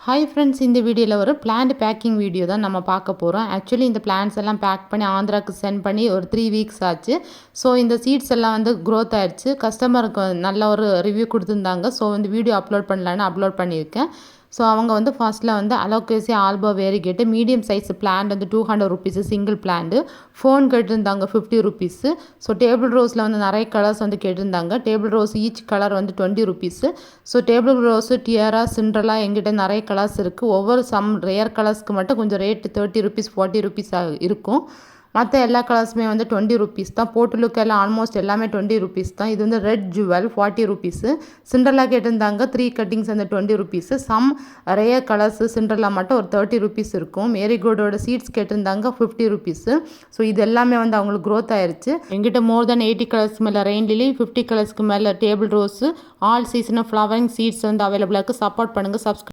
Hi friends, இந்த வீடியோவில் ஒரு பிளான்ட் பேக்கிங் வீடியோ தான் நம்ம பார்க்க போகிறோம். ஆக்சுவலி இந்த பிளான்ட்ஸ் எல்லாம் பேக் பண்ணி ஆந்திராவுக்கு சென்ட் பண்ணி ஒரு 3 வீக்ஸ் ஆச்சு. ஸோ இந்த சீட்ஸ் எல்லாம் வந்து க்ரோத் ஆயிடுச்சு. கஸ்டமருக்கு நல்ல ஒரு ரிவ்யூ கொடுத்துருந்தாங்க. ஸோ இந்த வீடியோ அப்லோட் பண்ணலான்னு அப்லோட் பண்ணியிருக்கேன். ஸோ அவங்க வந்து ஃபர்ஸ்ட்டில் வந்து அலோகேசி ஆல்பா வேரிகேட்டு மீடியம் சைஸ் பிளான்ட் வந்து 200 ருபீஸு சிங்கிள் பிளான்ட்டு. ஃபோன் கேட்டிருந்தாங்க 50 ருபீஸு. ஸோ டேபிள் ரோஸில் வந்து நிறைய கலர்ஸ் வந்து கேட்டிருந்தாங்க. டேபிள் ரோஸ் ஈச் கலர் வந்து 20 ருபீஸு. ஸோ டேபிள் ரோஸு, டியரா, சிண்ட்ரலா எங்கிட்ட நிறைய கலர்ஸ் இருக்குது. ஒவ்வொரு சம் ரேர் கலர்ஸ்க்கு மட்டும் கொஞ்சம் ரேட்டு 30 ருபீஸ் 40 ருபீஸ் இருக்கும். மற்ற எல்லா கலர்ஸுமே வந்து 20 ருபீஸ் தான். போட்டு லுக் எல்லாம் ஆல்மோஸ்ட் எல்லாமே 20 ருபீஸ் தான். இது வந்து ரெட் ஜுவல் 40 ருபீஸு. சிண்ட்ரலா கேட்டிருந்தாங்க 3 கட்டிங்ஸ் வந்து 20 rupees. Some rare colours Cinderella மட்டும் ஒரு 30 ருபீஸ் இருக்கும். மேரிகோல்டோட சீட்ஸ் கேட்டிருந்தாங்க 50 ருபீஸு. ஸோ இது எல்லாமே வந்து அவங்களுக்கு க்ரோத் ஆயிடுச்சு. எங்கிட்ட மோர் தென் 80 கலர்ஸ்க்கு மேலே ரெயின் லிலி, 50 கலர்ஸ்க்கு மேலே டேபிள் ரோஸு, ஆல் சீசனாக ஃப்ளவரிங் சீட்ஸ் வந்து அவைலபிளாக இருக்குது. சப்போர்ட் பண்ணுங்கள், சப்ஸ்கிரைப்